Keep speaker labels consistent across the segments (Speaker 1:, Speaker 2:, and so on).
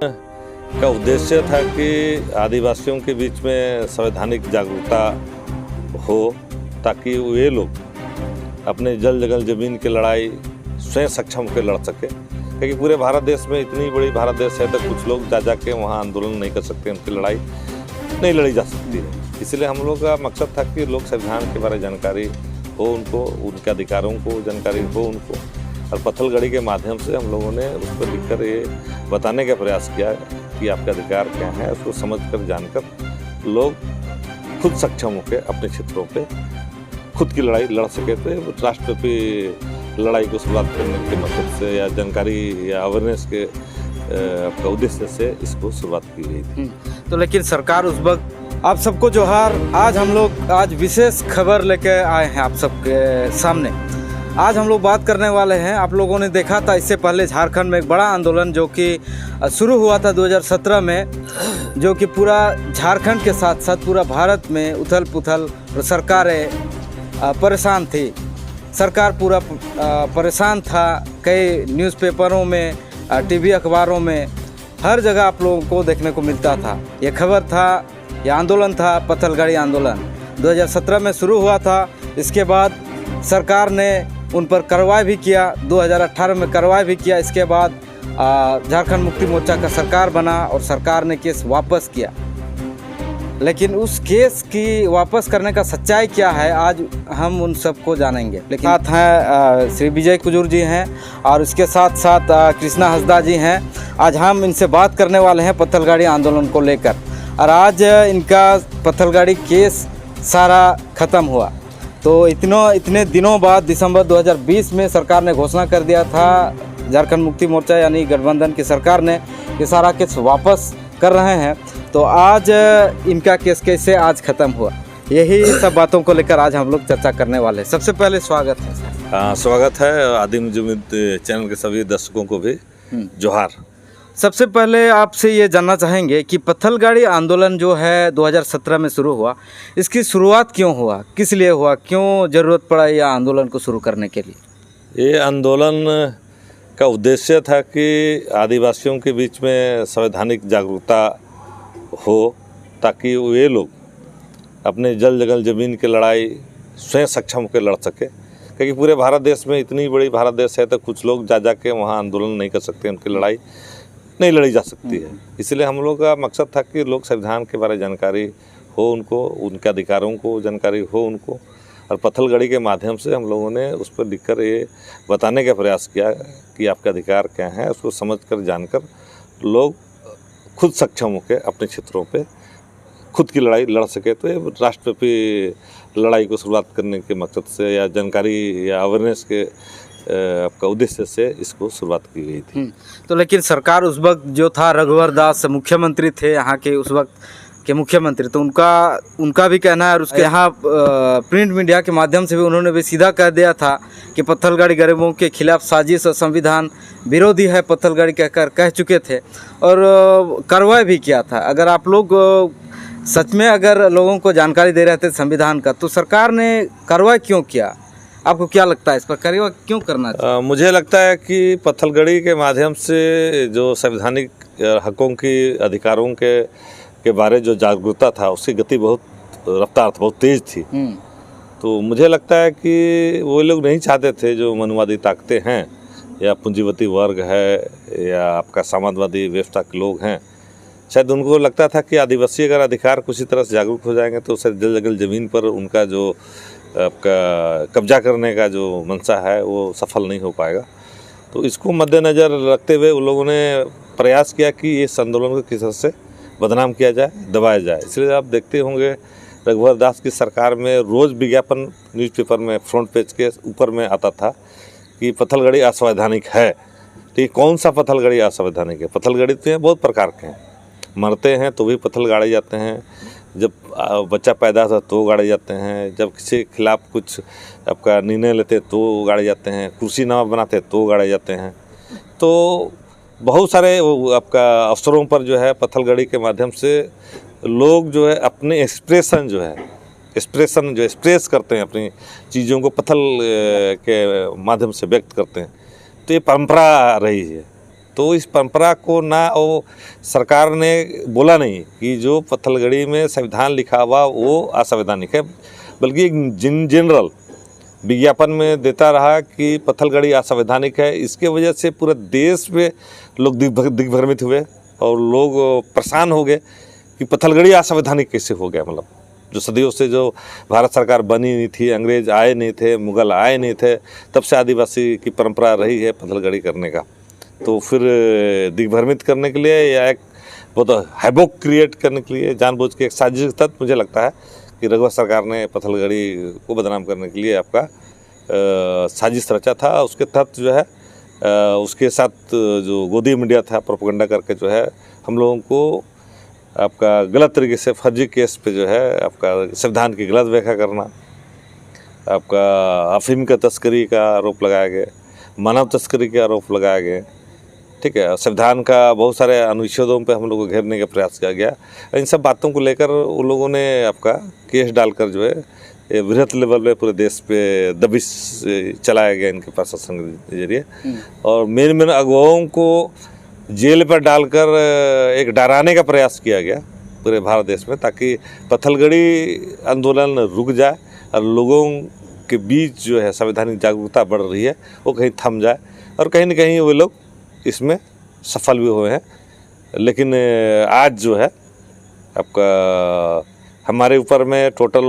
Speaker 1: का उद्देश्य था कि आदिवासियों के बीच में संवैधानिक जागरूकता हो, ताकि वे लोग अपने जल जंगल ज़मीन की लड़ाई स्वयं सक्षम होकर लड़ सके। क्योंकि पूरे भारत देश में इतनी बड़ी भारत देश है, तो कुछ लोग जा के वहाँ आंदोलन नहीं कर सकते, उनकी लड़ाई नहीं लड़ी जा सकती है। इसलिए हम लोग का मकसद था कि लोग संविधान के बारे में जानकारी हो उनको, उनके अधिकारों को जानकारी हो उनको, और पत्थलगड़ी के माध्यम से हम लोगों ने उस पर लिखकर ये बताने का प्रयास किया कि आपके अधिकार क्या है, उसको समझकर जानकर लोग खुद सक्षम होकर अपने क्षेत्रों पे खुद की लड़ाई लड़ सके। तो राष्ट्रव्यापी लड़ाई को शुरुआत करने के मकसद से या जानकारी या अवेयरनेस के आपका उद्देश्य से इसको शुरुआत की गई थी।
Speaker 2: तो लेकिन सरकार उस वक्त आप सबको जोहार। आज हम लोग विशेष खबर लेके आए हैं आप सबके सामने। आज हम लोग बात करने वाले हैं, आप लोगों ने देखा था इससे पहले झारखंड में एक बड़ा आंदोलन जो कि शुरू हुआ था 2017 में, जो कि पूरा झारखंड के साथ साथ पूरा भारत में उथल पुथल और सरकारें परेशान थी। सरकार पूरा परेशान था। कई न्यूज़पेपरों में, टीवी अखबारों में, हर जगह आप लोगों को देखने को मिलता था। ये खबर था, ये आंदोलन था पत्थलगड़ी आंदोलन 2017 में शुरू हुआ था। इसके बाद सरकार ने उन पर कार्रवाई भी किया, 2018 में कार्रवाई भी किया। इसके बाद झारखंड मुक्ति मोर्चा का सरकार बना और सरकार ने केस वापस किया। लेकिन उस केस की वापस करने का सच्चाई क्या है, आज हम उन सबको जानेंगे। लेकिन साथ हैं श्री विजय कुजूर जी हैं और इसके साथ साथ कृष्णा हंसदा जी हैं। आज हम इनसे बात करने वाले हैं पत्थलगड़ी आंदोलन को लेकर। और आज इनका पत्थलगड़ी केस सारा ख़त्म हुआ। तो इतने दिनों बाद दिसंबर 2020 में सरकार ने घोषणा कर दिया था, झारखंड मुक्ति मोर्चा यानी गठबंधन की सरकार ने, ये सारा केस वापस कर रहे हैं। तो आज इनका केस कैसे आज ख़त्म हुआ, यही सब बातों को लेकर आज हम लोग चर्चा करने वाले हैं। सबसे पहले स्वागत है सर।
Speaker 1: स्वागत है। आदिम जुमिद चैनल के सभी दर्शकों को भी जोहार।
Speaker 2: सबसे पहले आपसे ये जानना चाहेंगे कि पत्थलगड़ी आंदोलन जो है 2017 में शुरू हुआ, इसकी शुरुआत क्यों हुआ, किस लिए हुआ, क्यों ज़रूरत पड़ा यह आंदोलन को शुरू करने के लिए?
Speaker 1: ये आंदोलन का उद्देश्य था कि आदिवासियों के बीच में संवैधानिक जागरूकता हो, ताकि वे लोग अपने जल जंगल ज़मीन की लड़ाई स्वयं सक्षम होकर लड़ सके। क्योंकि पूरे भारत देश में इतनी बड़ी भारत देश है, तो कुछ लोग जा के वहाँ आंदोलन नहीं कर सकते, उनकी लड़ाई नहीं लड़ी जा सकती है। इसलिए हम लोग का मकसद था कि लोग संविधान के बारे में जानकारी हो उनको, उनके अधिकारों को जानकारी हो उनको, और पत्थलगड़ी के माध्यम से हम लोगों ने उस पर लिखकर ये बताने का प्रयास किया कि आपका अधिकार क्या है, उसको समझकर जानकर लोग खुद सक्षम होकर अपने क्षेत्रों पे खुद की लड़ाई लड़ सके। तो ये राष्ट्रव्यापी लड़ाई को शुरुआत करने के मकसद से या जानकारी या अवेयरनेस के आपका उद्देश्य से इसको शुरुआत की गई थी।
Speaker 2: तो लेकिन सरकार उस वक्त जो था, रघुवर दास मुख्यमंत्री थे यहाँ के, उस वक्त के मुख्यमंत्री, तो उनका भी कहना है, और उसके यहाँ प्रिंट मीडिया के माध्यम से भी उन्होंने भी सीधा कह दिया था कि पत्थलगड़ी गरीबों के खिलाफ साजिश और संविधान विरोधी है, पत्थलगड़ी कहकर कह चुके थे और कार्रवाई भी किया था। अगर आप लोग सच में अगर लोगों को जानकारी दे रहे थे संविधान का, तो सरकार ने कार्रवाई क्यों किया? आपको क्या लगता है इस पर कार्रवाई क्यों करना चाहिए?
Speaker 1: मुझे लगता है कि पत्थलगड़ी के माध्यम से जो संवैधानिक हकों की, अधिकारों के बारे जो जागरूकता था, उसकी गति रफ्तार बहुत तेज़ थी। तो मुझे लगता है कि वो लोग नहीं चाहते थे, जो मनुवादी ताकतें हैं या पूंजीपति वर्ग है या आपका समाजवादी व्यवस्था के लोग हैं, शायद उनको लगता था कि आदिवासी अगर अधिकार कुछ तरह से जागरूक हो जाएंगे तो उससे जल जंगल ज़मीन पर उनका जो आपका कब्जा करने का जो मंशा है वो सफल नहीं हो पाएगा। तो इसको मद्देनज़र रखते हुए उन लोगों ने प्रयास किया कि इस आंदोलन को किस तरह से बदनाम किया जाए, दबाया जाए। इसलिए आप देखते होंगे रघुवर दास की सरकार में रोज़ विज्ञापन न्यूज़पेपर में फ्रंट पेज के ऊपर में आता था कि पत्थलगड़ी असंवैधानिक है। तो ये कौन सा पत्थलगड़ी असंवैधानिक है? पत्थलगड़ी तो बहुत प्रकार के हैं, मरते हैं तो भी पत्थल गाड़े जाते हैं, जब बच्चा पैदा होता तो गाड़े जाते हैं, जब किसी के खिलाफ कुछ आपका निर्णय लेते तो गाड़े जाते हैं, कुर्सी नवा बनाते तो गाड़े जाते हैं। तो बहुत सारे आपका अवसरों पर जो है पत्थलगड़ी के माध्यम से लोग जो है अपने एक्सप्रेस करते हैं, अपनी चीज़ों को पत्थल के माध्यम से व्यक्त करते हैं। तो ये परंपरा रही है। तो इस परंपरा को ना वो सरकार ने बोला नहीं कि जो पत्थलगड़ी में संविधान लिखा हुआ वो असंवैधानिक है, बल्कि जनरल विज्ञापन में देता रहा कि पत्थलगड़ी असंवैधानिक है। इसके वजह से पूरे देश में लोग दिग्भ्रमित हुए और लोग परेशान हो गए कि पत्थलगड़ी असंवैधानिक कैसे हो गया। मतलब जो सदियों से जो भारत सरकार बनी नहीं थी, अंग्रेज आए नहीं थे, मुगल आए नहीं थे, तब से आदिवासी की परंपरा रही है पत्थलगड़ी करने का। तो फिर दिग्भ्रमित करने के लिए या एक बहुत हैबोक क्रिएट करने के लिए जानबूझ के एक साजिश के तहत मुझे लगता है कि रघुवर सरकार ने पत्थलगड़ी को बदनाम करने के लिए आपका साजिश रचा था। उसके तहत जो है उसके साथ जो गोदी मीडिया था प्रोपेगेंडा करके जो है हम लोगों को आपका गलत तरीके से फर्जी केस पे जो है आपका संविधान की गलत व्याख्या करना, आपका अफीम का तस्करी का आरोप लगाया गया, मानव तस्करी के आरोप लगाए गए, ठीक है। संविधान का बहुत सारे अनुच्छेदों पे हम लोग को घेरने का प्रयास किया गया। इन सब बातों को लेकर उन लोगों ने आपका केस डालकर जो है वृहत लेवल पे पूरे देश पे दबिश चलाया गया इनके प्रशासन के जरिए, और मेन अगुवाओं को जेल पर डालकर एक डराने का प्रयास किया गया पूरे भारत देश में, ताकि पत्थलगड़ी आंदोलन रुक जाए और लोगों के बीच जो है संवैधानिक जागरूकता बढ़ रही है वो कहीं थम जाए। और कहीं न कहीं वो लोग इसमें सफल भी हुए हैं। लेकिन आज जो है आपका हमारे ऊपर में टोटल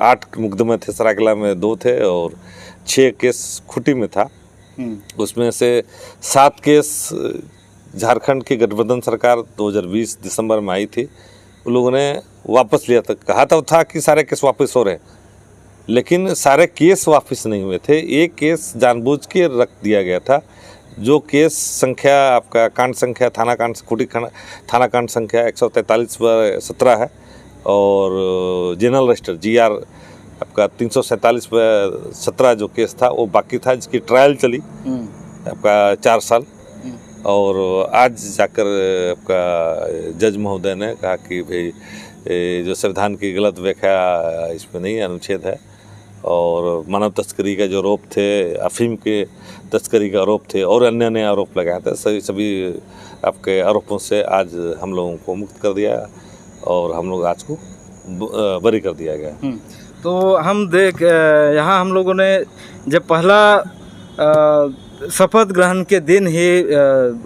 Speaker 1: 8 मुकदमे थे, सरायकेला में 2 थे और 6 केस खुटी में था। उसमें से 7 केस झारखंड की गठबंधन सरकार 2020 दिसंबर में आई थी, उन लोगों ने वापस लिया था। कहा था कि सारे केस वापस हो रहे हैं, लेकिन सारे केस वापस नहीं हुए थे। एक केस जानबूझ के रख दिया गया था, जो केस संख्या आपका कांड संख्या थाना कांड खुटी थाना कांड संख्या 143/17 है और जनरल रजिस्टर GR आपका 347/17 जो केस था वो बाकी था, जिसकी ट्रायल चली आपका 4 साल। और आज जाकर आपका जज महोदय ने कहा कि भाई जो संविधान की गलत व्याख्या इसमें नहीं अनुच्छेद है, और मानव तस्करी का जो आरोप थे, अफीम के तस्करी का आरोप थे और अन्य आरोप लगाए थे, सभी आपके आरोपों से आज हम लोगों को मुक्त कर दिया और हम लोग आज को बरी कर दिया गया।
Speaker 2: तो हम यहाँ हम लोगों ने जब पहला शपथ ग्रहण के दिन ही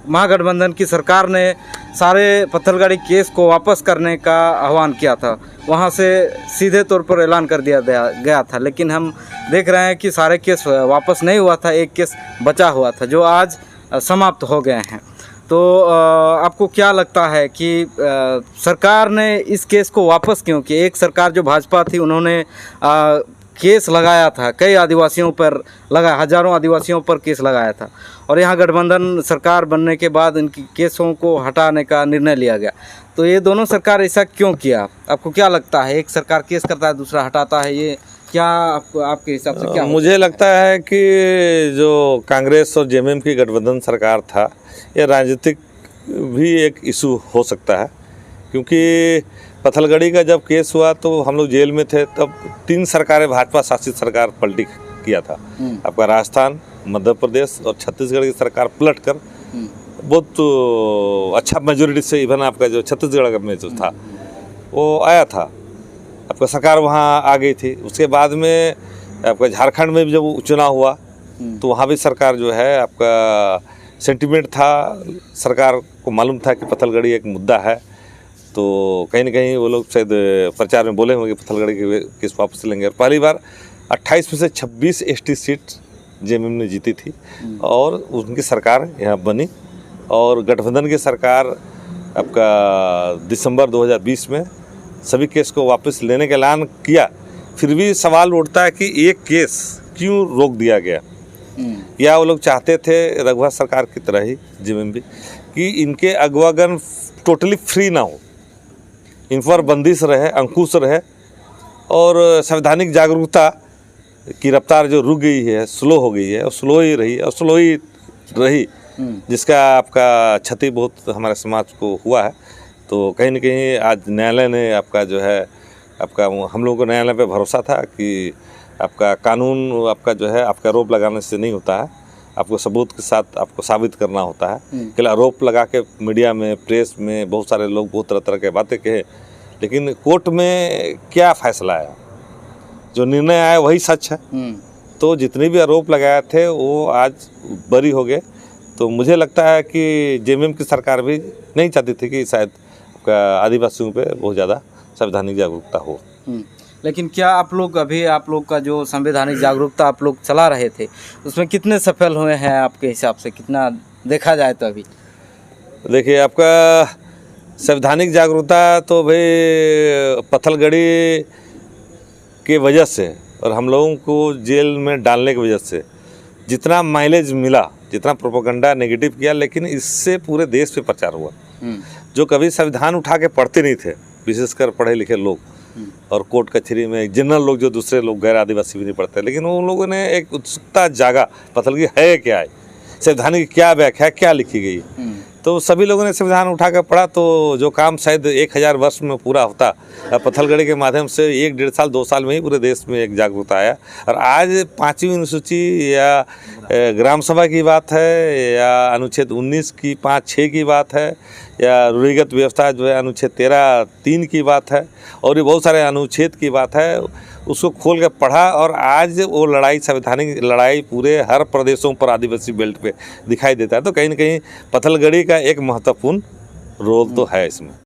Speaker 2: महागठबंधन की सरकार ने सारे पत्थलगड़ी केस को वापस करने का आह्वान किया था, वहाँ से सीधे तौर पर ऐलान कर दिया गया था। लेकिन हम देख रहे हैं कि सारे केस वापस नहीं हुआ था, एक केस बचा हुआ था जो आज समाप्त हो गए हैं। तो आपको क्या लगता है कि सरकार ने इस केस को वापस क्यों किया? एक सरकार जो भाजपा थी उन्होंने केस लगाया था, कई आदिवासियों पर हजारों आदिवासियों पर केस लगाया था, और यहाँ गठबंधन सरकार बनने के बाद इनकी केसों को हटाने का निर्णय लिया गया। तो ये दोनों सरकार ऐसा क्यों किया? आपको क्या लगता है? एक सरकार केस करता है, दूसरा हटाता है, ये क्या आपके हिसाब से क्या?
Speaker 1: मुझे लगता है कि जो कांग्रेस और जेएमएम की गठबंधन सरकार था, ये राजनीतिक भी एक इशू हो सकता है, क्योंकि पत्थलगड़ी का जब केस हुआ तो हम लोग जेल में थे, तब 3 सरकारें भाजपा शासित सरकार पलटी किया था। आपका राजस्थान, मध्य प्रदेश और छत्तीसगढ़ की सरकार पलट कर बहुत अच्छा मेजोरिटी से, इवन आपका जो छत्तीसगढ़ में जो था वो आया था, आपका सरकार वहाँ आ गई थी। उसके बाद में आपका झारखंड में भी जब चुनाव हुआ तो वहाँ भी सरकार जो है आपका सेंटिमेंट था, सरकार को मालूम था कि पत्थलगड़ी एक मुद्दा है, तो कहीं न कहीं वो लोग शायद प्रचार में बोले होंगे पत्थलगड़ी के केस वापस लेंगे। और पहली बार 28 में से 26 ST सीट जेएमएम ने जीती थी और उनकी सरकार यहाँ बनी, और गठबंधन की सरकार आपका दिसंबर 2020 में सभी केस को वापस लेने का ऐलान किया। फिर भी सवाल उठता है कि एक केस क्यों रोक दिया गया? या वो लोग चाहते थे रघुवर सरकार की तरह ही जेएमएम भी कि इनके अगवागन टोटली फ्री ना हो, इन पर बंदिश रहे, अंकुश रहे, और संवैधानिक जागरूकता की रफ्तार जो रुक गई है, स्लो हो गई है, और स्लो ही रही और स्लो ही रही, जिसका आपका क्षति बहुत हमारे समाज को हुआ है। तो कहीं न कहीं आज न्यायालय ने आपका जो है आपका हम लोगों को न्यायालय पे भरोसा था कि आपका कानून आपका जो है आपका आरोप लगाने से नहीं होता है, आपको सबूत के साथ आपको साबित करना होता है। केवल आरोप लगा के मीडिया में, प्रेस में बहुत सारे लोग बहुत तरह तरह के बातें कहे, लेकिन कोर्ट में क्या फैसला आया, जो निर्णय आया वही सच है। तो जितने भी आरोप लगाए थे वो आज बरी हो गए। तो मुझे लगता है कि जेएमएम की सरकार भी नहीं चाहती थी कि शायद आदिवासियों पे बहुत ज़्यादा संवैधानिक जागरूकता हो।
Speaker 2: लेकिन क्या आप लोग का जो संवैधानिक जागरूकता आप लोग चला रहे थे उसमें कितने सफल हुए हैं आपके हिसाब से, कितना देखा जाए तो? अभी
Speaker 1: देखिए, आपका संवैधानिक जागरूकता तो भाई पत्थलगड़ी के वजह से और हम लोगों को जेल में डालने की वजह से जितना माइलेज मिला, जितना प्रोपेगेंडा नेगेटिव किया, लेकिन इससे पूरे देश पे प्रचार हुआ। जो कभी संविधान उठा के पढ़ते नहीं थे, विशेषकर पढ़े लिखे लोग और कोर्ट कचहरी में जनरल लोग, जो दूसरे लोग गैर आदिवासी भी नहीं पढ़ते, लेकिन उन लोगों ने एक उत्सुकता जागा, पत्थलगड़ी है क्या है, संविधान की क्या व्याख्या, क्या लिखी गई। तो सभी लोगों ने संविधान उठा कर पढ़ा। तो जो काम शायद 1000 वर्ष में पूरा होता, पत्थलगड़ी के माध्यम से 1-1.5 साल 2 साल में ही पूरे देश में एक जागरूकता आया। और आज 5वीं अनुसूची या ग्राम सभा की बात है, या अनुच्छेद 19 की 5-6 की बात है, या रूढ़िगत व्यवस्था जो है अनुच्छेद 13(3) की बात है, और ये बहुत सारे अनुच्छेद की बात है, उसको खोल कर पढ़ा। और आज वो लड़ाई, संवैधानिक लड़ाई पूरे हर प्रदेशों पर आदिवासी बेल्ट पे दिखाई देता है। तो कहीं ना कहीं पत्थलगड़ी का एक महत्वपूर्ण रोल तो है इसमें।